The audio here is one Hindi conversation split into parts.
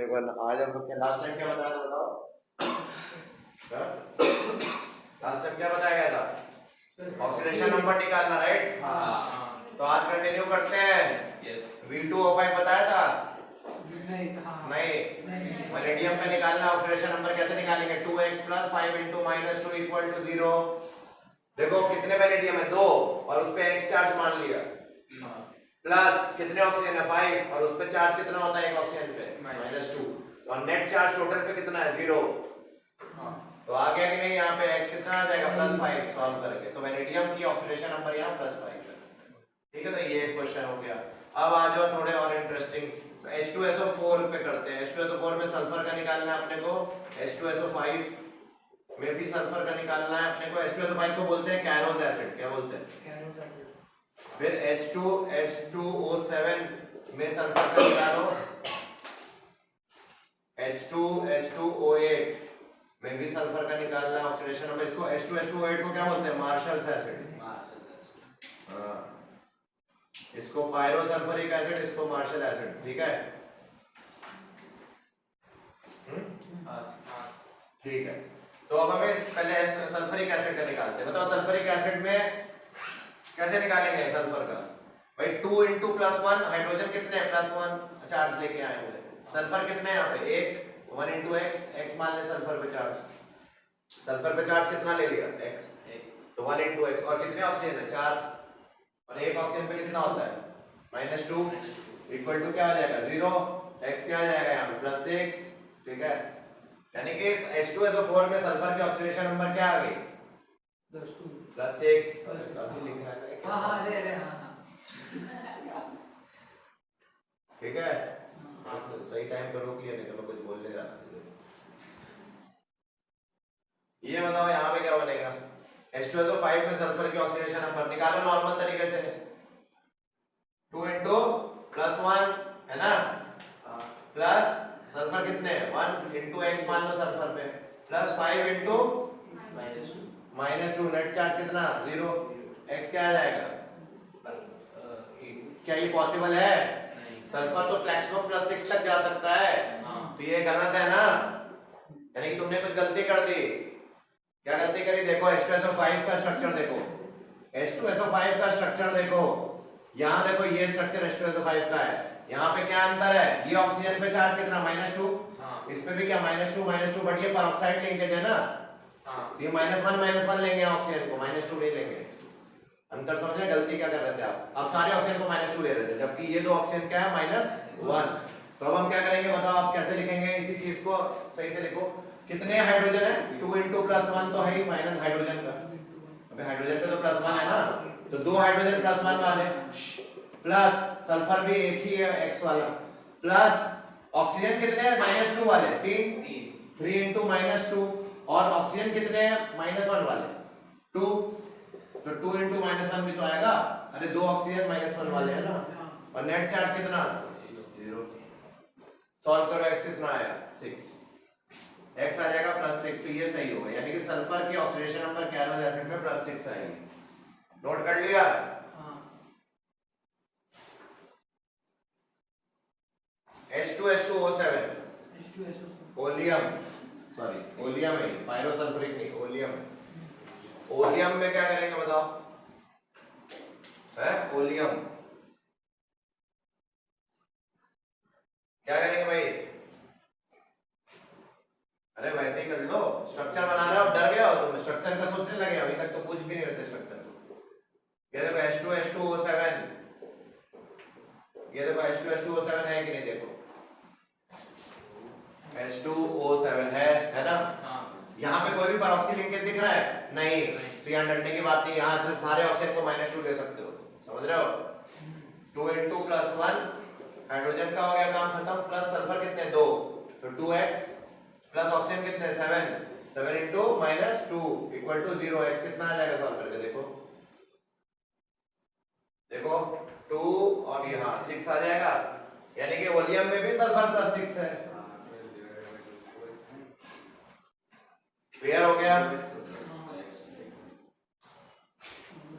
मेरे को आज हम क्या लास्ट टाइम क्या बताया था बताओ? लास्ट टाइम क्या बताया गया था? ऑक्सीडेशन नंबर निकालना, राइट? तो आज कंटिन्यू करते हैं। V2O5 बताया था? नहीं। वैनेडियम पे निकालना ऑक्सीडेशन नंबर कैसे निकालेंगे? 2x + 5 × -2 = 0। देखो कितने वैनेडियम है? 2 और उस पे x चार्ज मान लिया, प्लस कितने ऑक्सीजन है? 5 और उस पे चार्ज कितना होता है एक ऑक्सीजन पे? -2। और नेट चार्ज टोटल पे कितना है? 0। तो आ गया कि नहीं? यहाँ पे x कितना आ जाएगा? +5 सॉल्व करके। तो वैनेडियम की ऑक्सीडेशन नंबर यहाँ +5 है। ठीक है, तो ये एक क्वेश्चन हो गया। अब आ जाओ थोड़े और इंटरेस्टिंग। H2SO4 पे करते हैं। H2SO4 में सल्फर का निकालना है अपने को, H2SO5 में भी सल्फर का निकालना है अपने को। H2SO5 को बोलते हैं कैरोज एसिड। क्या बोलते हैं? फिर H2H2O7 में सल्फर का निकालो, H2H2O8 में भी सल्फर का निकालना है ऑक्सीडेशन नंबर। इसको H2H2O8 को क्या बोलते हैं? Marshals acid. इसको पायरोसल्फरिक एसिड, इसको मार्शल एसिड। ठीक है, ठीक है। तो अब हमें पहले सल्फरिक एसिड का निकालते हैं। बताओ सल्फरिक एसिड में कैसे निकालेंगे सल्फर का? भाई 2 × +1 हाइड्रोजन कितने हैं? +1 चार्ज लेके आए हुए। सल्फर कितने हैं यहाँ पे? 1 × x, x मान ले सल्फर पे चार्ज। सल्फर पे चार्ज कितना ले लिया? x। तो 1 × x। और कितने ऑक्सीजन है? 4। और एक ऑक्सीजन पे कितना होता है? -2 इक्वल टू क्या आ जाएगा? 0। x क्या आ जाएगा यहाँ पे? +6। ठीक है, यानी कि H2SO4 में सल्फर की ऑक्सीडेशन नंबर क्या आ गई? +6। ठीक है, सही टाइम पर रोक लिया, नहीं तो मैं कुछ बोल ले रहा। ये बताओ यहाँ पे क्या बनेगा? H2SO5 में सल्फर की ऑक्सीडेशन नंबर निकालो नॉर्मल तरीके से। 2 × +1 है ना, प्लस सल्फर कितने हैं? 1 × x मान लो सल्फर पे, प्लस 5 × -2 नेट चार्ज कितना? 0। x क्या आ जाएगा? क्या ये पॉसिबल है? सल्फर तो मैक्सिमम +6 तक जा सकता है। तो ये गलत है ना, यानी कि तुमने कुछ गलती कर दी। क्या गलती करी? देखो H2SO5 का स्ट्रक्चर देखो, H2SO5 का स्ट्रक्चर देखो। यहाँ देखो ये स्ट्रक्चर H2SO5 का है। यहाँ पे क्या अंतर है? ये ऑक्सीजन पे चार्ज कितना? -2। इस पे भी क्या? -2 बट ये पेरोक्साइड लिंकेज है ना, तो ये -1 लेंगे ऑक्सीजन को, -2 नहीं लेंगे। अंतर समझे? गलती क्या कर रहे थे आप सारे ऑक्सीजन को -2 ले रहे थे, जबकि ये दो ऑक्सीजन क्या है? -1। तो अब हम क्या करेंगे बताओ? आप कैसे लिखेंगे इसी चीज को? सही से लिखो। कितने हाइड्रोजन है? 2 × +1 तो है ही फाइनल हाइड्रोजन का। अबे हाइड्रोजन पे तो +1 है ना, तो 2 हाइड्रोजन +1 वाले, प्लस सल्फर भी एक ही है x वाला, प्लस ऑक्सीजन कितने हैं? -2 वाले 3 × -2। और ऑक्सीजन कितने हैं? -1 वाले 2। तो 2 × -1 भी तो आएगा। अरे 2 ऑक्सीजन -1 वाले है ना। और नेट चार्ज कितना? 0। सॉल्व करो, x कितना आया? 6। x आ जाएगा +6। तो ये सही होगा, यानी कि सल्फर की ऑक्सीडेशन नंबर कैरोज एसिड में +6 आएगी। नोट कर लिया? H2H2O7 ओलियम, सॉरी ओलियम है, पायरोसल्फरिक नहीं, ओलियम। ओलियम में क्या करेंगे बताओ? है ओलियम क्या करेंगे भाई? अरे वैसे ही कर लो, स्ट्रक्चर बना लो। अब डर गया हो तुम? स्ट्रक्चर का सोचने लगे? अभी तक तो कुछ भी नहीं रहते स्ट्रक्चर को। ये देखो H2H2O7, ये देखो H2H2O7 है कि नहीं? देखो H2O7 है ना? यहाँ पे कोई भी परऑक्सी लिंकेज दिख रहा है? नहीं। तो यहाँ डरने की बात नहीं, यहाँ से सारे ऑक्सीजन को -2 ले सकते हो। समझ रहे हो? 2 × +1 हाइड्रोजन का हो गया काम खत्म, प्लस सल्फर कितने? 2, तो 2x, प्लस ऑक्सीजन कितने? 7 × -2 = 0। x कितना आ जाएगा सॉल्व करके? देखो देखो 2 और यहाँ 6 आ जाएगा, यानी कि ओलियम में भी सल्फर +6 है। क्लियर हो गया?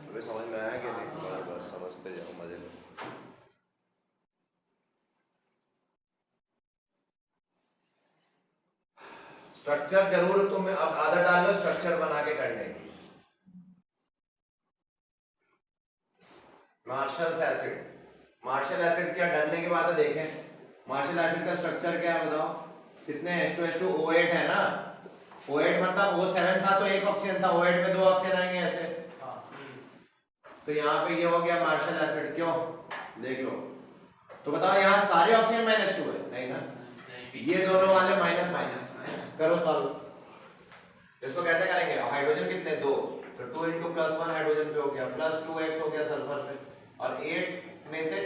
अबे समझ में आया कि नहीं? बस समझते जाओ, मजे लो। स्ट्रक्चर जरूर तुम अब आदत डाल लो स्ट्रक्चर बना के करने की। मार्शल एसिड, मार्शल एसिड क्या डरने की बात है? देखें मार्शल एसिड का स्ट्रक्चर क्या है बताओ? कितने H2SO8 है ना। O8 मतलब O7 था तो एक ऑक्सीजन था, O8 में दो ऑक्सीजन आएंगे ऐसे। तो यहाँ पे ये हो गया मार्शल एसिड। क्यों? देख लो तो बताओ यहाँ सारे ऑक्सीजन -2 है? नहीं ना, ये दोनों वाले माइनस माइनस। करो सॉल्व। इसको कैसे करेंगे? हाइड्रोजन कितने? 2, तो 2 × +1 हाइड्रोजन पे हो गया, +2x हो गया सल्फर पे, और 8 में से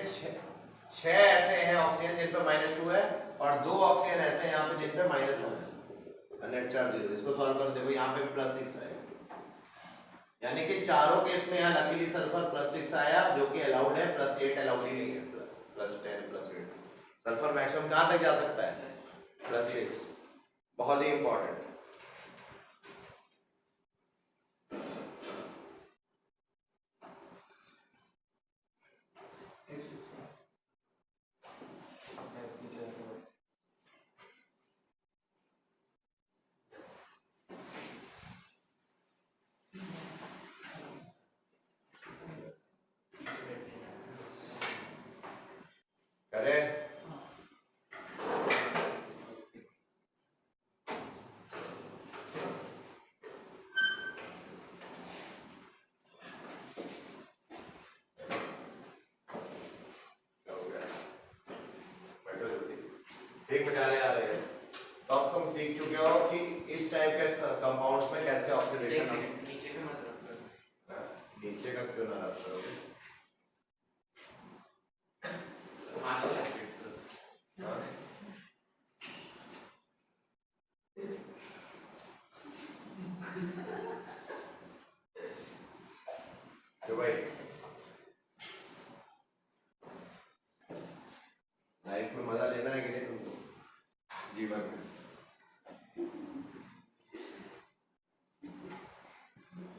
6 ऐसे हैं ऑक्सीजन जिन पे -2 है, और 2 ऑक्सीजन ऐसे हैं यहाँ पे जिन पे -1 है। Net charge 0। इसको सॉल्व कर देखो, यहाँ पे +6 आएगा, यानी कि चारों केस में यहाँ लकीली सल्फर +6 आया जो कि अलाउड है, +8 अलाउड ही नहीं है। +10 +8 सल्फर मैक्सिमम कहाँ तक जा सकता है? +6। बहुत ही इंपॉर्टेंट। करे ठीक मिटाने आ रहे हैं। तो अब तुम सीख चुके हो कि इस टाइप के कंपाउंड्स में कैसे ऑक्सीडेशन। नीचे का मत रखो, नीचे का क्यों ना रख करोगे? मार्शल एसिड तो भाई लाइफ में मजा लेना है कि नहीं तुमको जीवन में?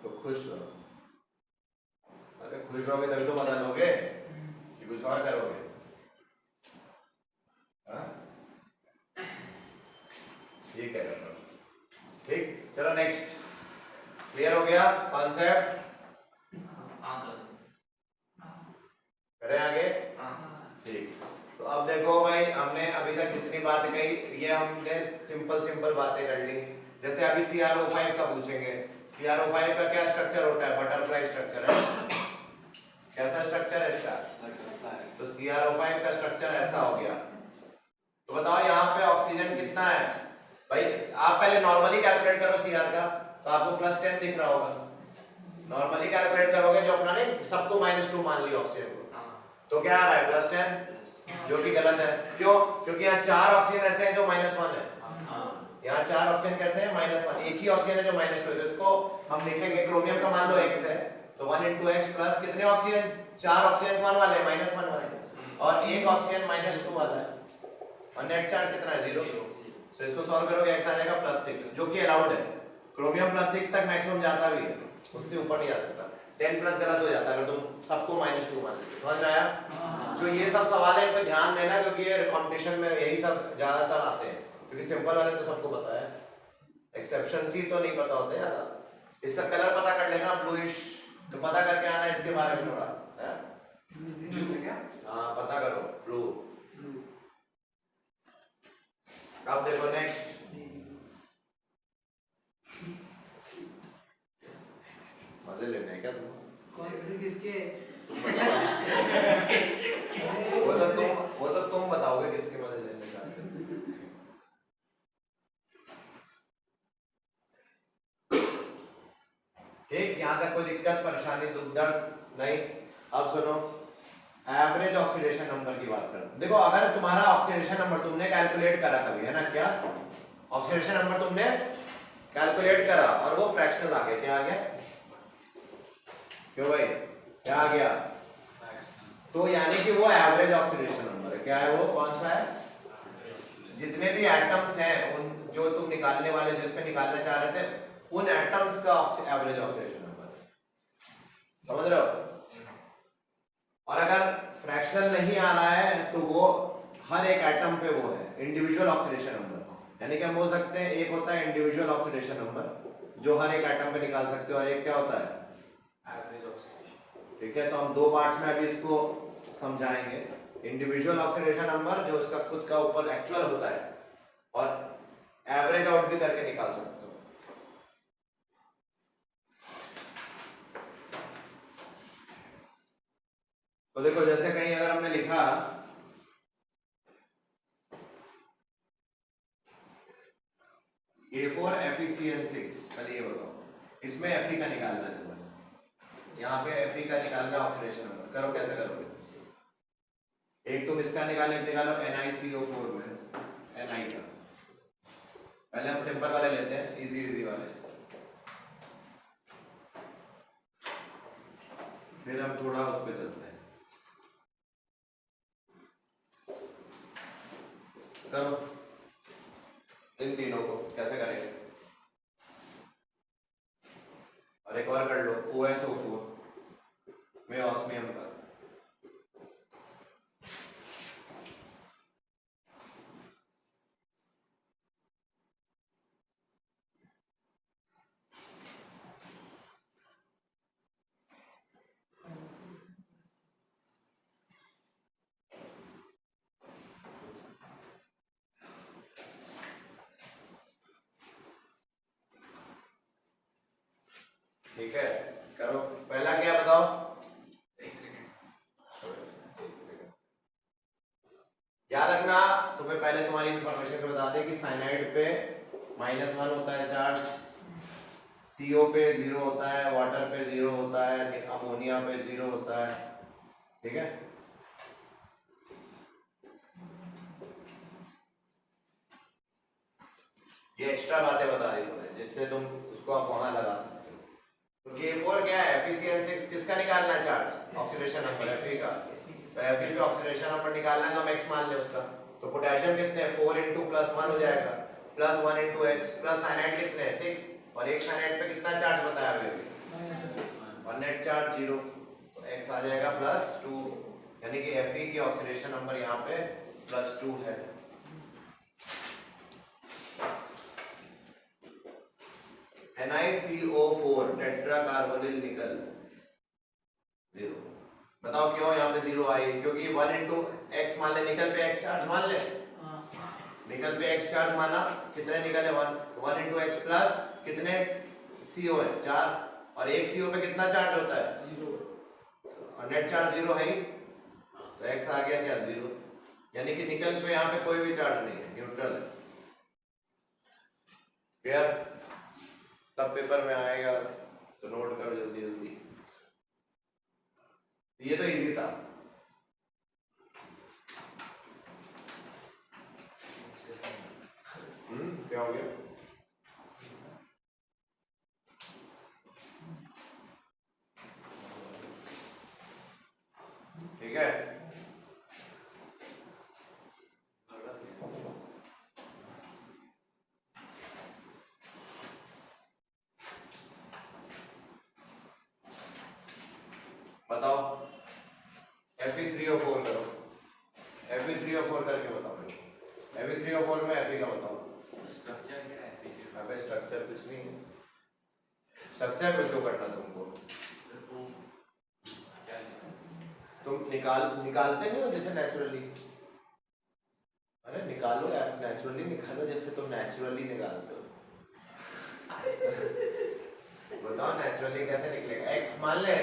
तो खुश रहो। अरे खुश रहोगे तभी तो मजा लोगे, कि कुछ और करोगे? हाँ? ये कह रहा था। ठीक, चलो नेक्स्ट। क्लियर हो गया कॉन्सेप्ट? हाँ सर। करें आगे? ठीक। तो अब देखो भाई, हमने अभी तक जितनी बात कही ये हमने सिंपल बातें कर ली। जैसे अभी CrO5 का पूछेंगे। CrO5 का क्या स्ट्रक्चर होता है? बटरफ्लाई स्ट्रक्चर है। कैसा स्ट्रक्चर है इसका? तो CrO5 का स्ट्रक्चर ऐसा हो गया। तो बताओ यहाँ पे ऑक्सीजन कितना है भाई? आप पहले नॉर्मली कैलकुलेट करो Cr का, तो आपको +10 दिख रहा होगा। नॉर्मली कैलकुलेट करोगे जो अपना ने सबको -2 मान लिया ऑक्सीजन को, तो क्या आ रहा है? +10, जो कि गलत है। क्यों? क्योंकि यहाँ 4 ऑक्सीजन ऐसे हैं जो -1 है। यहाँ 4 ऑक्सीजन कैसे हैं? -1। एक ही ऑक्सीजन है जो -2 है, तो इसको हम लिखेंगे क्रोमियम का मान लो X है, तो 1 × X प्लस कितने ऑक्सीजन? 4 ऑक्सीजन कौन वाले? -1 वाले, और एक ऑक्सीजन -2 वाला है, और नेट चार्ज कितना है? 0। तो इसको सॉल्व करोगे X आ जाएगा +6, जो कि अलाउड है। क्रोमियम +6 तक मैक्सिमम जाता भी है, उससे ऊपर नहीं जा सकता। 10+ गलत हो जाता है अगर तुम सबको -2 मान लेते। समझ में आया? जो ये सब सवाल है इन पे ध्यान देना, क्योंकि ये कंपटीशन में यही सब ज्यादातर आते हैं, क्योंकि सिंपल वाले तो सबको पता है, एक्सेप्शंस ही तो नहीं पता होते यार। इसका कलर पता कर लेना, ब्लूइश, तो पता करके आना इसके बारे में थोड़ा। हाँ पता करो, ब्लू। अब देखो नेक्स्ट। मजे लेने हैं क्या तुम? कौन से किसके? वो तो तुम बताओगे किसके मजे लेने का। ठीक, यहाँ तक कोई दिक्कत परेशानी दुख दर्द नहीं? अब सुनो, एवरेज ऑक्सीडेशन नंबर की बात करो। देखो अगर तुम्हारा ऑक्सीडेशन नंबर तुमने कैलकुलेट करा कभी, है ना, क्या ऑक्सीडेशन नंबर तुमने कैलकुलेट करा और वो फ्रैक्शनल आ गया, क्या आ गया? क्यों भाई, क्या आ गया? तो यानी कि वो एवरेज ऑक्सीडेशन नंबर है। क्या है वो? कौन सा है? जितने भी एटम्स हैं उन जो तुम निकालने वाले, जिस पे निकालना चाह रहे थे, उन एटम्स का एवरेज ऑक्सीडेशन नंबर है। समझ रहे हो? और अगर फ्रैक्शनल नहीं आ रहा है तो वो हर एक एटम पे वो है इंडिविजुअल ऑक्सीडेशन नंबर। यानी कि हम बोल सकते हैं एक होता है इंडिविजुअल ऑक्सीडेशन नंबर जो हर एक एटम पे निकाल सकते हो, और एक क्या होता है एवरेज ऑक्सीडेशन। ठीक है, तो हम दो पार्ट्स में अभी इसको समझाएंगे। इंडिविजुअल ऑक्सीडेशन नंबर जो उसका खुद का ऊपर एक्चुअल होता है, और एवरेज आउट भी करके निकाल सकते हो। तो देखो जैसे कहीं अगर हमने लिखा A4 FeCN6, पहले ये बताओ इसमें Fe का निकालना है तुम्हें, यहाँ पे Fe का निकालना ऑक्सीडेशन नंबर। करो, कैसे करोगे? एक तुम इसका निकालो, एक निकालो NiCO4 में Ni का। पहले हम सिंपल वाले लेते हैं, इजी इजी वाले, फिर हम थोड़ा उस पे चलते हैं। करो इन तीनों को कैसे करेंगे, और एक और कर लो OSO4 में ऑस्मियम का। ठीक है, करो। पहला क्या बताओ? एक सेकंड। याद रखना, तुम्हें पहले तुम्हारी इंफॉर्मेशन को बता दें कि साइनाइड पे -1 होता है चार्ज, CO पे 0 होता है, वाटर पे 0 होता है, अमोनिया पे 0 होता है। ठीक है, ये एक्स्ट्रा बातें बता दी तुम्हें जिससे तुम उसको आप वहां लगा सकते हो। तो K4 क्या है? FeCN6 किसका निकालना है चार्ज? ऑक्सीडेशन नंबर Fe का। तो Fe पे ऑक्सीडेशन नंबर निकालना है तो हम x मान ले उसका। तो पोटेशियम कितने? 4 × +1 हो जाएगा, +1 × x, प्लस साइनाइड कितने? 6, और एक साइनाइड पे कितना चार्ज बताया अभी? और नेट चार्ज 0, तो x आ जाएगा +2, यानी कि Fe की ऑक्सीडेशन नंबर यहाँ पे +2 है। NiCO4 टेट्रा कार्बोनिल निकल 0। बताओ क्यों यहाँ पे 0 आई? क्योंकि 1 × x मान ले, निकल पे x चार्ज मान ले, निकल पे x चार्ज माना, कितने निकले? 1 × x प्लस कितने CO है? 4, और एक CO पे कितना चार्ज होता है? 0, और नेट चार्ज 0 है ही, तो x आ गया क्या? 0, यानी कि निकल पे यहाँ पे कोई भी चार्ज नहीं है, न्यूट्रल है। क्लियर? सब पेपर में आएगा तो नोट करो जल्दी जल्दी। ये तो इजी था। क्या हो गया? ठीक है, बताओ Fe3O4 करो, Fe3O4 करके बताओ मेरे को। Fe3O4 में Fe का बताओ। स्ट्रक्चर क्या है Fe3O4? अबे स्ट्रक्चर कुछ नहीं है, स्ट्रक्चर कुछ क्यों करना तुमको? क्या लिखा? तुम निकालते नहीं हो जैसे नेचुरली? अरे निकालो यार, नेचुरली निकालो जैसे तुम नेचुरली निकालते हो। बताओ नेचुरली कैसे निकलेगा? x मान ले,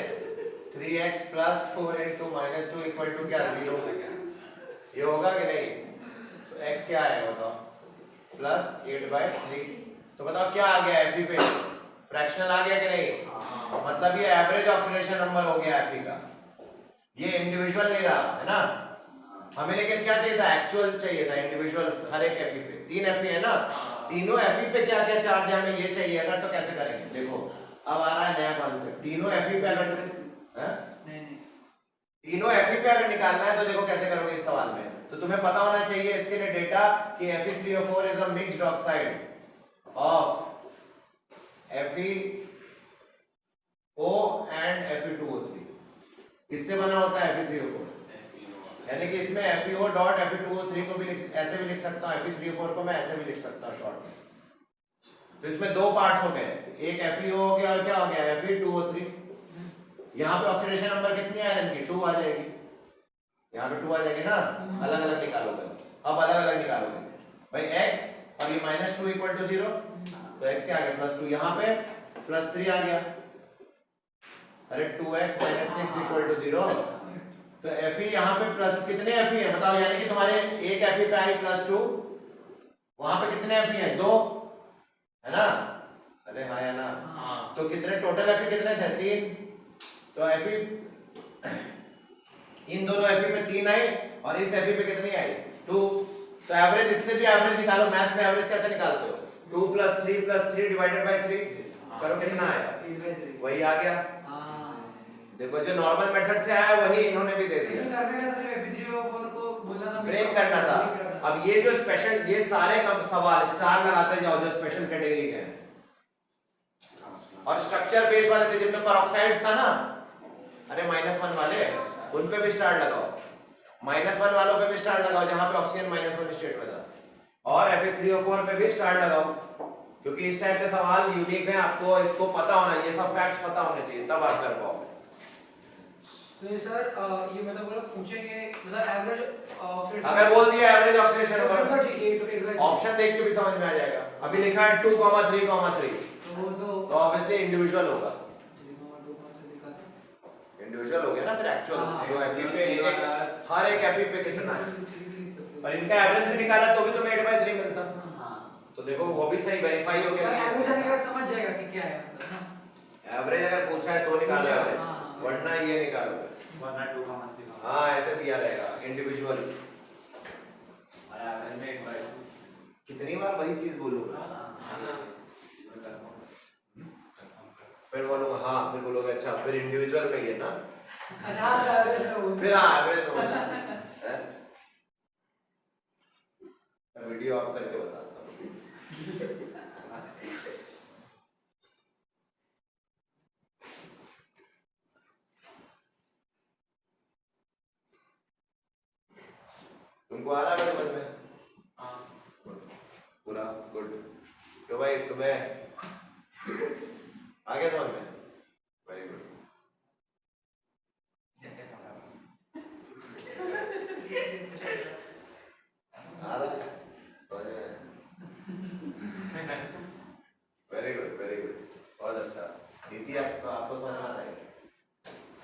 3x + 4 × -2 = क्या? 0। ये होगा कि नहीं? तो x क्या आएगा बताओ? +8/3। तो बताओ क्या आ गया Fe पे? फ्रैक्शनल आ गया कि नहीं? मतलब ये एवरेज ऑक्सीडेशन नंबर हो गया Fe का, ये इंडिविजुअल नहीं रहा है ना। हमें लेकिन क्या चाहिए था? एक्चुअल चाहिए था, इंडिविजुअल हर एक Fe पे। 3 Fe है ना, तीनों Fe पे क्या क्या चार्ज है हमें ये चाहिए। अगर तो कैसे करेंगे? देखो अब आ रहा है नया कॉन्सेप्ट। तीनों Fe पे अगर तीनों Fe पे अगर निकालना है तो देखो कैसे करोगे इस सवाल में। तो तुम्हें पता होना चाहिए इसके लिए डेटा कि Fe3O4 is a mixed oxide of FeO and Fe2O3। किससे बना होता है Fe3O4? यानी कि इसमें FeO डॉट Fe2O3 को भी ऐसे भी लिख सकता हूँ, Fe3O4 को मैं ऐसे भी लिख सकता हूँ शॉर्ट में। तो इसमें दो पार्ट्स हो गए, एक FeO हो गया और क्या हो गया Fe2O3। यहाँ पे ऑक्सीडेशन नंबर कितनी आयरन की 2 आ जाएगी, यहाँ पे 2 आ जाएगी ना, अलग अलग निकालोगे। अब अलग अलग निकालोगे भाई x और ये -2 इक्वल टू 0, तो x क्या आ गया +2, यहाँ पे +3 आ गया। अरे 2x - 6 इक्वल टू 0, तो Fe यहाँ पे +2 कितने Fe है बताओ, यानी कि तुम्हारे एक Fe पे आई +2, वहां पे कितने Fe है 2 है ना, अरे हाँ या ना, तो कितने टोटल Fe कितने थे 3, तो Fe इन दोनों Fe पे 3 आई और इस Fe पे कितनी आई 2, तो एवरेज इससे भी एवरेज निकालो, मैथ में एवरेज कैसे निकालते हो 2 + 3 + 3 डिवाइडेड बाय 3 करो, कितना आया वही आ गया। देखो जो नॉर्मल मेथड से आया वही इन्होंने भी दे दिया, ब्रेक करना था। अब ये जो स्पेशल, ये सारे कम सवाल स्टार लगाते जाओ जो स्पेशल कैटेगरी के हैं, और स्ट्रक्चर बेस वाले थे जिनमें पेरोक्साइड्स था ना, अरे -1 वाले उन पे भी स्टार लगाओ, -1 वालों पे भी स्टार लगाओ जहां पे ऑक्सीजन -1 स्टेट में था, और Fe3O4 पे भी स्टार लगाओ, क्योंकि इस टाइप के सवाल यूनिक है, आपको इसको पता होना, ये सब फैक्ट्स पता होने चाहिए तब आप कर पाओगे। तो ये सर ये मतलब वो लोग पूछेंगे मतलब एवरेज अगर बोल दिया एवरेज ऑक्सीडेशन तो नंबर, ठीक है, ऑप्शन देख के भी समझ में आ जाएगा। अभी लिखा है 2,3,3, तो वो तो ऑब्वियसली इंडिविजुअल होगा, इंडिविजुअल हो गया ना, फिर एक्चुअल जो Fe पे हर एक Fe पे कितना है, और इनका एवरेज भी निकाला तो भी तुम्हें 8/3 मिलता। तो देखो वो भी सही वेरीफाई हो गया, एवरेज समझ जाएगा कि क्या है मतलब ना, एवरेज अगर पूछा है तो निकालो एवरेज, वरना ये निकालोगे, वरना 2,3 हाँ ऐसे दिया रहेगा इंडिविजुअल। और एवरेज में 8/2 कितनी बार वही चीज बोलूंगा, फिर बोलूंगा हाँ, फिर बोलोगे अच्छा, फिर इंडिविजुअल में ये ना, अच्छा हाँ तो एवरेज में वो फिर हाँ एवरेज में होता है। मैं वीडियो ऑफ करके बताता हूँ। तुमको आ रहा है समझ में, पूरा गुड, तो भाई तुम्हें आ गया समझ में, वेरी गुड। आ रहा है समझ में, वेरी गुड वेरी गुड, बहुत अच्छा। नीति आपको समझ में आता है,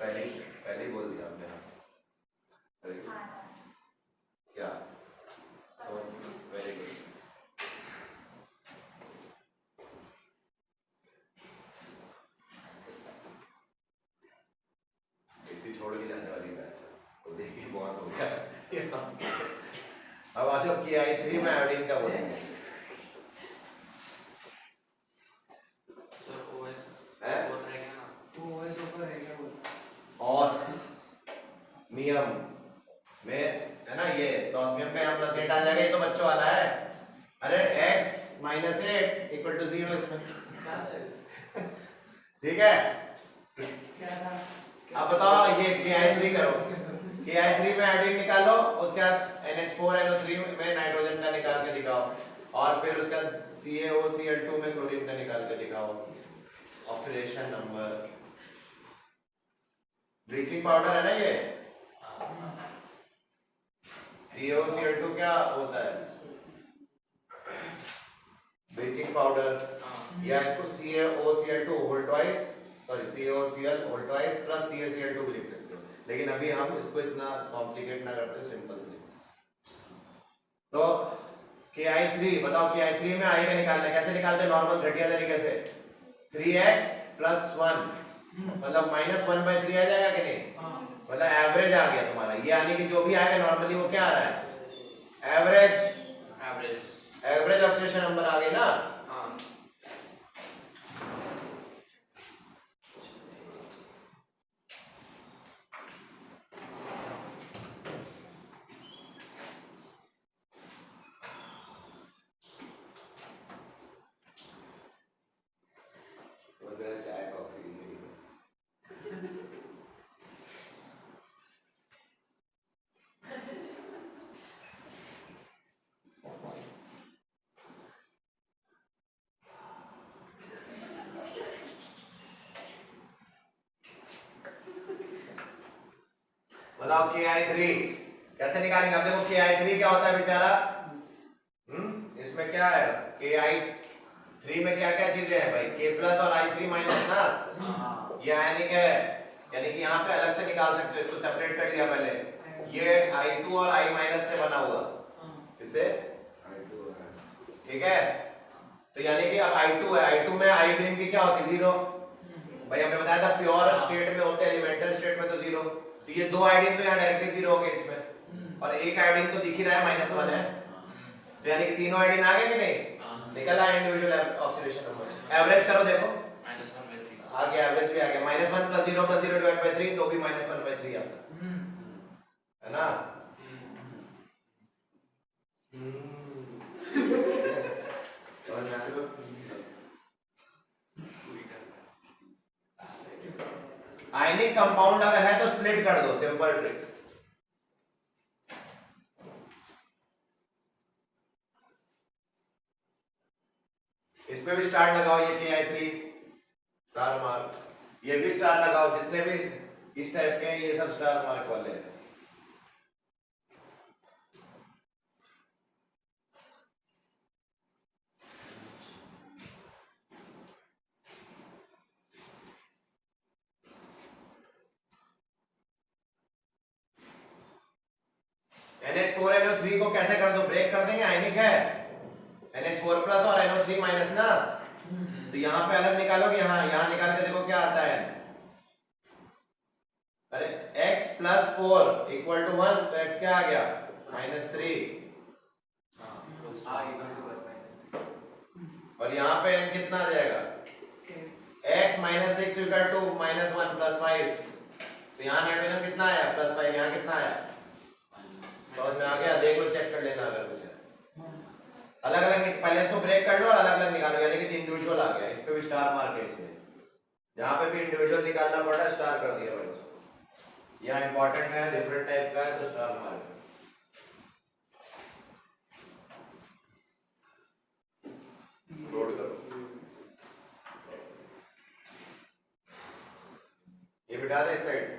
पहले बोल दिया आपने, वेरी गुड, क्या समझ, वेरी गुड। छोड़ के जाने वाली बैच तो देखिए बहुत हो गया। अब आ जाओ Ki3 में आयोडीन का बोलेंगे, सर OS हैं? वो रहेगा ना, वो OS ऊपर रहेगा वो ऑस्मियम में है ना, ये तो ऑस्मियम का यहाँ +8 आ जाएगा, ये तो बच्चों वाला है। अरे x - 8 इक्वल टू 0 इसमें, ठीक है। क्या था, अब बताओ ये Ki3 करो, Ki3 में आयोडीन निकालो, उसके बाद NH4NO3 में नाइट्रोजन का निकाल के दिखाओ, और फिर उसका CaOCl2 में क्लोरीन का निकाल के दिखाओ, ऑक्सीडेशन नंबर, ब्लीचिंग पाउडर है ना ये, CaOCl2 क्या होता है ब्लीचिंग पाउडर, या इसको CaOCl2 whole twice, sorry CaOCl whole twice plus CaCl2 भी लिख सकते हो, लेकिन अभी हम इसको इतना कॉम्प्लिकेट ना करते, सिंपल से। तो Ki3 बताओ, Ki3 में आई का निकालना है, कैसे निकालते हैं नॉर्मल घटिया तरीके से, 3x + 1 मतलब -1/3 आ जाएगा कि नहीं, मतलब एवरेज आ गया तुम्हारा, ये आने की जो भी आएगा नॉर्मली वो क्या आ रहा है एवरेज एवरेज ऑक्सीडेशन नंबर आ गई ना। हाँ चाय कॉफी बताओ KI3 कैसे निकालेंगे? अब देखो KI3 क्या होता है बेचारा, इसमें क्या है KI3 में क्या क्या चीजें हैं भाई, K प्लस और I3 माइनस ना, ये आयनिक है, यानी कि यहाँ पे अलग से निकाल सकते हो, इसको सेपरेट कर लिया पहले, ये I2 और I माइनस से बना हुआ, इससे ठीक है। तो यानी कि अब I2 है, I2 में I बीम की क्या होती, जीरो। भाई हमने बताया था प्योर स्टेट में होते हैं, एलिमेंटल स्टेट में तो जीरो, तो ये दो आयोडीन तो यहाँ डायरेक्टली जीरो हो गए इसमें, और एक आयोडीन तो दिख ही रहा है -1 है, तो यानी कि तीनों आयोडीन आ गए कि नहीं, निकल आया इंडिविजुअल ऑक्सीडेशन नंबर। एवरेज करो देखो, आ गया एवरेज भी आ गया, -1 + 0 + 0 / 3 तो भी -1/3 आता है ना। आयनिक कंपाउंड अगर है तो स्प्लिट कर दो, सिंपल ट्रिक। इसमें भी स्टार लगाओ, ये KI3 स्टार मार्क, ये भी स्टार लगाओ, जितने भी इस टाइप के हैं ये सब स्टार मार्क वाले हैं। NH4NO3 को कैसे कर दो, ब्रेक कर देंगे, आयनिक है, NH4+ और NO3- ना, तो यहाँ पे अलग निकालोगे, यहाँ निकाल के देखो क्या आता है, अरे x + 4 = 1, तो x क्या आ गया, -3, और यहाँ पे n कितना आ जाएगा, x - 6 = -1 + 5, तो यहाँ नाइट्रोजन कितना आया, +5, यहाँ कितना आया, समझ में आ गया, देख लो, चेक कर लेना अगर कुछ है। अलग अलग पहले इसको ब्रेक कर लो और अलग अलग निकालो, यानी कि इंडिविजुअल आ गया, इस पे भी स्टार मार्क है, इसमें जहाँ पे भी इंडिविजुअल निकालना पड़ रहा है स्टार कर दिया भाई उसको, यहाँ इंपॉर्टेंट है, डिफरेंट टाइप का है तो स्टार मार्क है। लोड करो, ये बिठा दे इस साइड।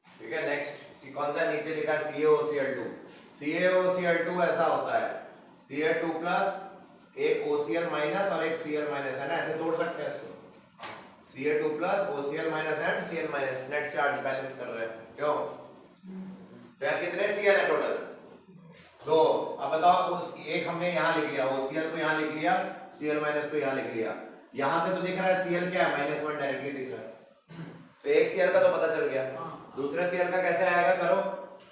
ठीक है, नेक्स्ट कौन सा नीचे लिखा है, CaOCl2। CaOCl2 ऐसा होता है, Ca2+ एक OCl- और एक Cl- है ना, ऐसे तोड़ सकते हैं इसको, Ca2+ OCl- and Cl-, net charge balance कर रहे हैं, क्यों, तो यहाँ कितने Cl है टोटल, 2। अब बताओ, उस एक हमने यहाँ लिख लिया, OCl को यहाँ लिख लिया, Cl- को यहाँ लिख लिया, यहाँ से तो दिख रहा है Cl क्या है, -1 डायरेक्टली दिख रहा है, तो एक Cl का तो पता चल गया, दूसरे Cl का कैसे आएगा, करो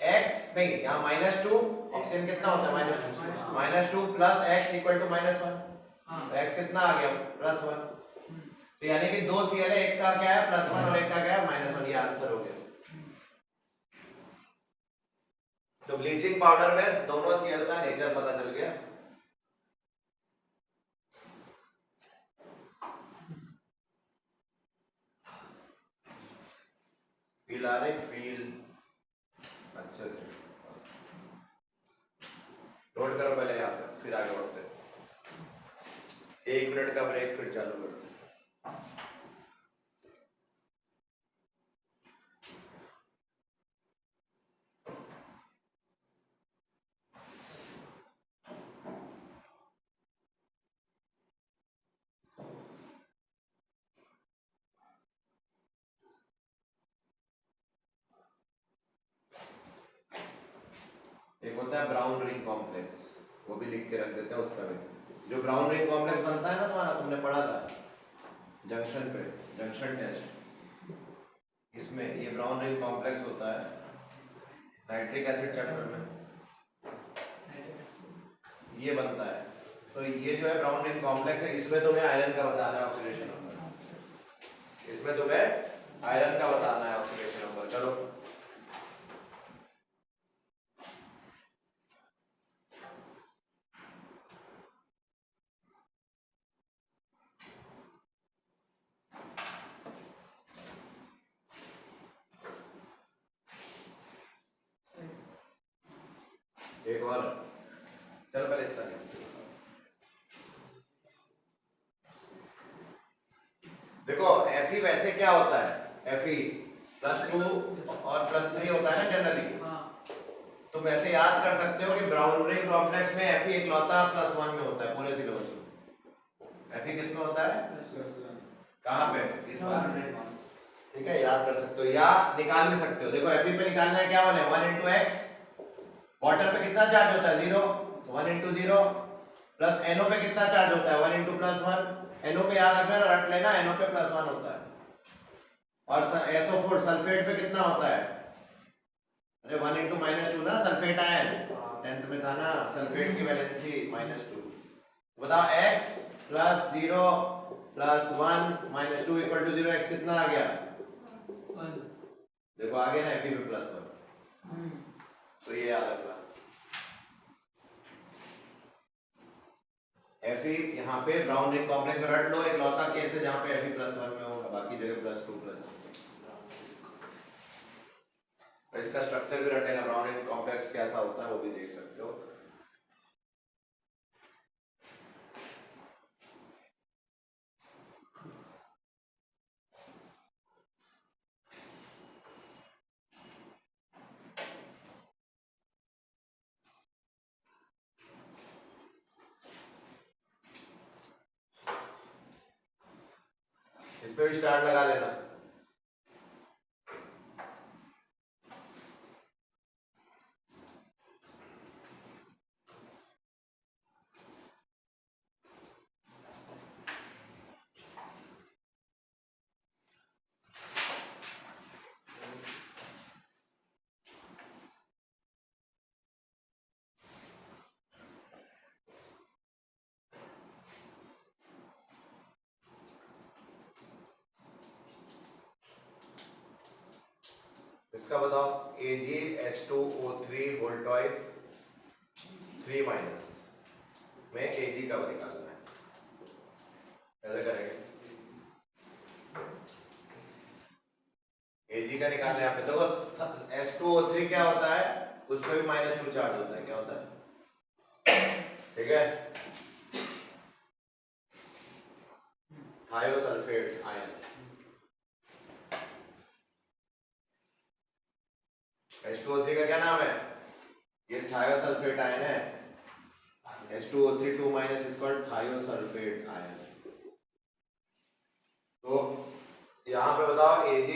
x नहीं, यहाँ -2, ऑक्सीजन कितना होता है, -2 + x = -1, तो x कितना आ गया, +1, तो यानी कि 2 Cl है, एक का क्या है +1 और एक का क्या है -1, ये आंसर हो गया। तो ब्लीचिंग पाउडर में दोनों Cl का नेचर पता चल गया। फील आ रही, फील अच्छे से नोट करो पहले यहाँ तक, फिर आगे बढ़ते हैं, 1 मिनट का ब्रेक, फिर चालू करते हैं। एक होता है ब्राउन रिंग कॉम्प्लेक्स, वो भी लिख के रख देते हैं, उसका भी, जो ब्राउन रिंग कॉम्प्लेक्स बनता है ना, तुम्हारा तुमने पढ़ा था जंक्शन पे, जंक्शन टेस्ट, इसमें ये ब्राउन रिंग कॉम्प्लेक्स होता है नाइट्रिक एसिड चैप्टर में, ये बनता है, तो ये जो है ब्राउन रिंग कॉम्प्लेक्स है, इसमें तुम्हें आयरन का बताना है ऑक्सीडेशन नंबर, इसमें तुम्हें आयरन का बताना है ऑक्सीडेशन नंबर, चलो एक और चलो पहले इतना देखो Fe वैसे क्या होता है Fe +2 और +3 होता है ना जनरली। हाँ तुम वैसे याद कर सकते हो कि ब्राउन रिंग कॉम्प्लेक्स में Fe इकलौता +1 में होता है पूरे सिलेबस में। Fe किस में होता है? कहाँ पे? इस बार ठीक है, याद कर सकते हो या निकाल भी सकते हो। देखो Fe पे निकालना है क्या वाले 1 × x, वाटर पे कितना चार्ज होता है 0, 1 × 0 प्लस NO पे कितना चार्ज होता है 1 × +1, NO पे याद रखना रट लेना NO पे +1 होता है। और SO4 सल्फेट पे कितना होता है? अरे 1 × -2 ना सल्फेट आयन 10th में था ना, सल्फेट की वैलेंसी -2। बताओ x + 0 + 1 - 2 = 0, x कितना आ गया? देखो आगे ना Fe पे +1, तो ये याद रखना। Fe यहाँ पे ब्राउन रिंग कॉम्प्लेक्स में रट लो, इकलौता केस है जहाँ पे Fe +1 में होगा, बाकी जगह +2 +1। तो इसका स्ट्रक्चर भी रटेगा, ब्राउन रिंग कॉम्प्लेक्स कैसा होता है वो भी देख सकते हो। इस पे भी स्टार लगा लेना। इसका बताओ AgH2O3 होल ट्वाइस 3 माइनस में Ag का निकालना है, कैसे करेंगे? Ag का निकालना है यहाँ पे। देखो H2O3 क्या होता है, उस पर भी -2 चार्ज होता है, क्या होता है? ठीक है, थायोसल्फेट आयन। H2O3 का क्या नाम है? ये थायोसल्फेट आयन है। H2O3 2- is called thiosulphate ion. तो यहाँ पे बताओ Ag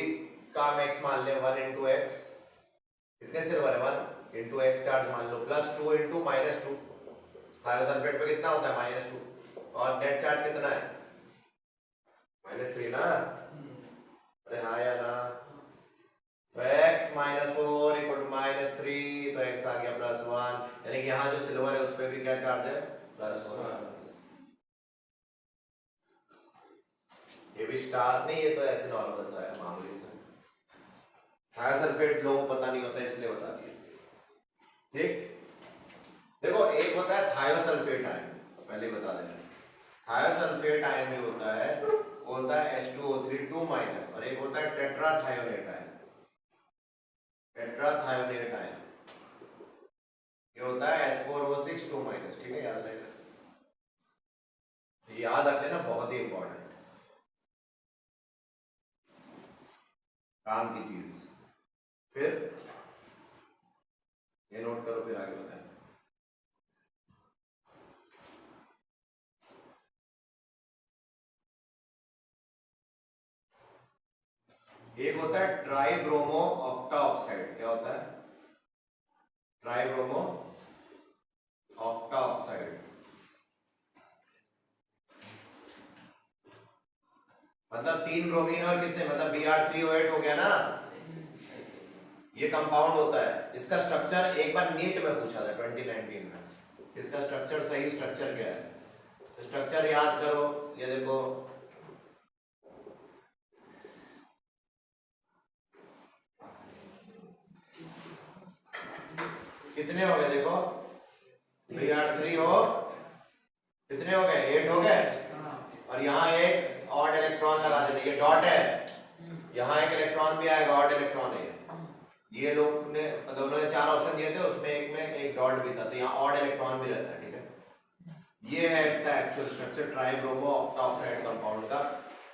का मैक्स मान ले 1 × x, कितने सिल्वर है 1 × x चार्ज मान लो, +2 × -2, थायोसल्फेट पे कितना होता है -2, और नेट चार्ज कितना है -3 ना। अरे हाँ या ना, तो x -4 = -3, तो x आ गया +1, यानी कि यहाँ जो सिल्वर है उस पर भी क्या चार्ज है +1। ये भी स्टार नहीं, ये तो ऐसे नॉर्मल सा है, मामूली सा। थायोसल्फेट लोगों को पता नहीं होता इसलिए बता दिया। ठीक, देखो एक होता है थायोसल्फेट आयन, पहले बता देना। थायोसल्फेट आयन जो होता है वो होता है H2O3 2-, और एक होता है टेट्राथायोनेट आयन। टेट्राथायोनेट आयन ये होता है H4O6 2-, ठीक है, याद रहेगा, याद रख लेना, बहुत ही इंपॉर्टेंट काम की चीज। फिर ये नोट करो, फिर आगे बताएं। एक होता है ट्राइब्रोमो ऑक्टा ऑक्साइड, क्या होता है ट्राइब्रोमो ऑक्टा ऑक्साइड? मतलब 3 ब्रोमीन और कितने, मतलब Br3O8 हो गया ना, ये कंपाउंड होता है। इसका स्ट्रक्चर एक बार नीट में पूछा था 2019 में, इसका स्ट्रक्चर सही स्ट्रक्चर क्या है, तो स्ट्रक्चर याद करो। ये देखो कितने हो गए, देखो Br3 हो, कितने हो गए 8 हो गए, और यहाँ एक ऑड इलेक्ट्रॉन लगा देते, ये डॉट है, यहाँ एक इलेक्ट्रॉन भी आएगा, ऑड इलेक्ट्रॉन है ये, ये लोग ने मतलब उन्होंने 4 ऑप्शन दिए थे, उसमें एक में एक डॉट भी था, तो यहाँ ऑड इलेक्ट्रॉन भी रहता है, ठीक है। ये है इसका एक्चुअल स्ट्रक्चर ट्राइब्रोमो ऑक्टाऑक्साइड कंपाउंड का।